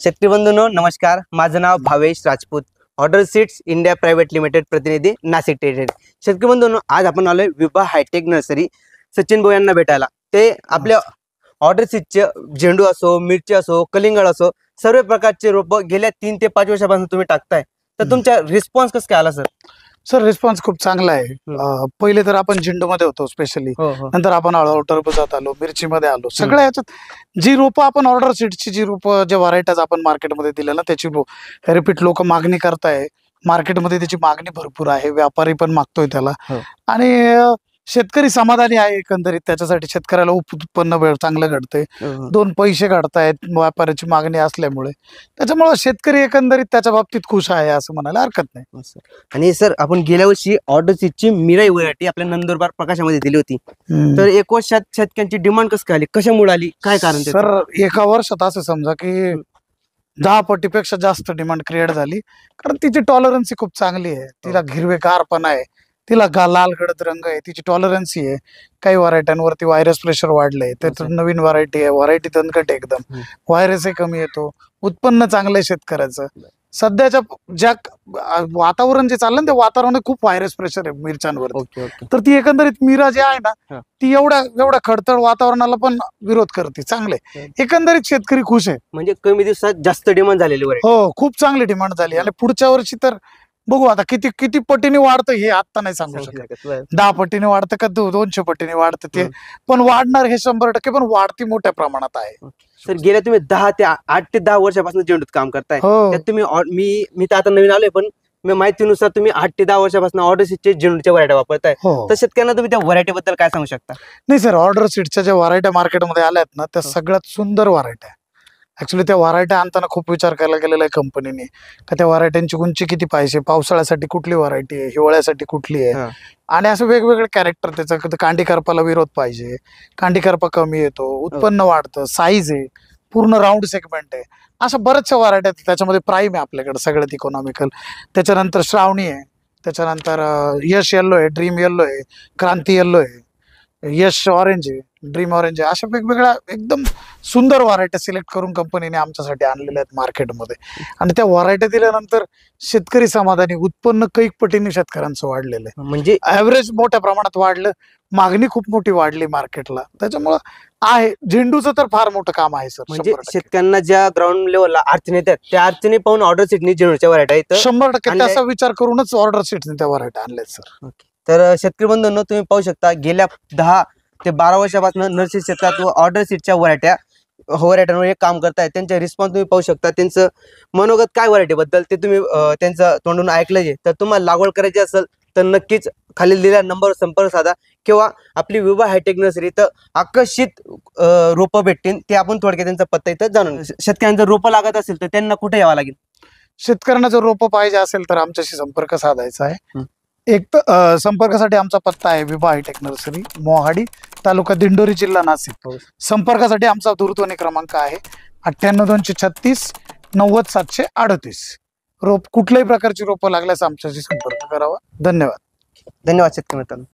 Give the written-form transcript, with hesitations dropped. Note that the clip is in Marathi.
शेतकरी बंधूंनो नमस्कार, माझं नाव Bhavesh Rajput, order seeds India private limited प्रतिनिधी नाशिक टेरिटरी। शेतकरी बंधूंनो आज आपण आलोय विभा हायटेक नर्सरी सचिन भाऊ यांना भेटायला। ते आपल्या ऑर्डर सीडचे झेंडू असो, मिरची असो, कलिंगड असो, सर्व प्रकारचे रोप गेल्या 3 ते 5 वर्षापासून तुम्ही टाकताय, तर तुमचा रिस्पॉन्स कसं काय आला सर? सर रिस्पॉन्स खूप चांगला आहे। पहिले तर आपण झेंडू मध्ये होतो स्पेशली, नंतर आपण हळूहळू टरबूजात आलो, मिरची मध्ये आलो। सगळ्या याच्यात जी रोपं आपण ऑर्डर सीडची जी रोपं जे व्हरायटीज आपण मार्केटमध्ये दिले ना, त्याची रिपीट लोक मागणी करताय। मार्केटमध्ये त्याची मागणी भरपूर आहे, व्यापारी पण मागतोय त्याला, आणि शेतकरी समाधानी आहे एकंदरीत। त्याच्यासाठी शेतकऱ्याला उत्पन्न चांगलं घडतंय, 2 पैसे घडतायत व्यापाऱ्याची मागणी असल्यामुळे। त्याच्यामुळे शेतकरी एकंदरीत त्याच्या बाबतीत खुश आहे असं म्हणायला हरकत नाही। आणि सर आपण गेल्या वर्षी ऑर्डर सीडची मिराई व्हरायटी आपल्या नंदुरबार प्रकाशामध्ये दिली होती, तर 1 वर्षात शेतकऱ्यांची डिमांड कसं काय आली, कशामुळे आली, काय कारण? सर एका वर्षात असं समजा की 10 पटीपेक्षा जास्त डिमांड क्रिएट झाली, कारण तिची टॉलरन्सी खूप चांगली आहे। तिला हिरवेगारपणा आहे, तिला लाल गडद रंग आहे, तिची टॉलरन्सी आहे। काही व्हरायट्यांवरती व्हायरस प्रेशर वाढलंय, तर नवीन व्हरायटी आहे, व्हरायटी दणकट एकदम, व्हायरसही कमी येतो, उत्पन्न चांगलं आहे शेतकऱ्याचं। सध्याच्या ज्या वातावरण जे चाललं ना, ते वातावरण खूप व्हायरस प्रेशर आहे मिरच्यांवर, तर ती एकंदरीत मिरा जी आहे ना, ती एवढ्या खडतळ वातावरणाला पण विरोध करते, चांगले। एकंदरीत शेतकरी खुश आहे, म्हणजे कमी दिवसात जास्त डिमांड झालेली व्हरायटी। हो, खूप चांगली डिमांड झाली, आणि पुढच्या वर्षी तर बघू आता किती पटीने वाढतं हे आता नाही सांगू शकत। 10 पटीने वाढतं का 200 पटीने वाढतं, ते पण वाढणार हे 100%, पण वाढती मोठ्या प्रमाणात आहे। सर गेल्या तुम्ही 8 ते 10 वर्षापासून झेंडूत काम करताय, त्यात तुम्ही मी तर आता नवीन आलोय, पण मी माहितीनुसार तुम्ही 8 ते 10 वर्षापासून ऑर्डर सीडचे झेंडूच्या व्हरायटी वापरताय, तर शेतकऱ्यांना तुम्ही त्या व्हरायटी बद्दल काय सांगू शकता? नाही सर, ऑर्डर सीडच्या ज्या व्हरायट्या मार्केटमध्ये आल्यात ना, त्या सगळ्यात सुंदर व्हरायट्या। ऍक्च्युली त्या व्हरायट्या आणताना खूप विचार करायला गेलेला आहे कंपनीने, का त्या व्हरायट्यांची उंची किती पाहिजे, पावसाळ्यासाठी कुठली व्हरायटी आहे, हिवाळ्यासाठी कुठली आहे, आणि असं वेगवेगळे कॅरेक्टर। त्याचं कांडी करपाला विरोध पाहिजे, कांडी करपा कमी येतो, उत्पन्न वाढतं, साईज आहे, पूर्ण राऊंड सेगमेंट आहे, अशा बऱ्याचशा व्हरायट्या। त्याच्यामध्ये प्राईम आहे आपल्याकडे सगळ्यात इकॉनॉमिकल, त्याच्यानंतर श्रावणी आहे, त्याच्यानंतर यश येल्लो आहे, ड्रीम येल्लो आहे, क्रांती येल्लो आहे, यश ऑरेंज आहे, ड्रीम ऑरेंज आहे। अशा वेगवेगळ्या एकदम सुंदर व्हरायट्या सिलेक्ट करून कंपनीने आमच्यासाठी आणलेल्या आहेत मार्केटमध्ये, आणि त्या व्हरायट्या दिल्यानंतर शेतकरी समाधानी, उत्पन्न कैक पटीने शेतकऱ्यांचं वाढलेलं आहे, म्हणजे ऍव्हरेज मोठ्या प्रमाणात वाढलं, मागणी खूप मोठी वाढली मार्केटला। त्याच्यामुळं आहे झेंडूचं तर फार मोठं काम आहे सर। म्हणजे शेतकऱ्यांना ज्या ग्राउंड लेवलला अडचणी येतात, त्या अडचणी पाहून ऑर्डर सीडनी झेंडूच्या व्हरायटी आहेत, 100% त्याचा विचार करूनच ऑर्डर सीडनी त्या व्हरायटी आणल्यात सर। तर शेतकरी बंधूंनो तुम्ही पाहू शकता, गेल्या 10 ते 12 वर्षापासून नर्सरी क्षेत्रात ऑर्डर सीडच्या व्हरायट्यांवर हे काम करतायत। त्यांचे रिस्पॉन्स तुम्ही पाहू शकता, त्यांचं मनोगत काय व्हरायटी बद्दल ते तुम्ही त्यांचं तोंडून ऐकलं। तर तुम्हाला लागवड करायची असेल तर नक्कीच खाली दिलेल्या नंबरवर संपर्क साधा, किंवा आपली विभा हायटेक नर्सरी तर आकर्षित रोपं भेटतील, ते आपण थोडक्यात त्यांचा पत्ता इथं जाणून। शेतकऱ्यांना जर रोपं लागत असेल तर त्यांना कुठे यावं लागेल? शेतकऱ्यांना जर रोपं पाहिजे असेल तर आमच्याशी संपर्क साधायचा आहे। एक तर संपर्कासाठी आमचा पत्ता आहे विभा हायटेक नर्सरी, मोहाडी, तालुका दिंडोरी, जिल्हा नाशिक। संपर्कासाठी आमचा दूरध्वनी क्रमांक आहे 98 236 90 738। कुठल्याही प्रकारची रोपं लागल्यास आमच्याशी संपर्क करावा। धन्यवाद। धन्यवाद शेतकरी मित्रांनो।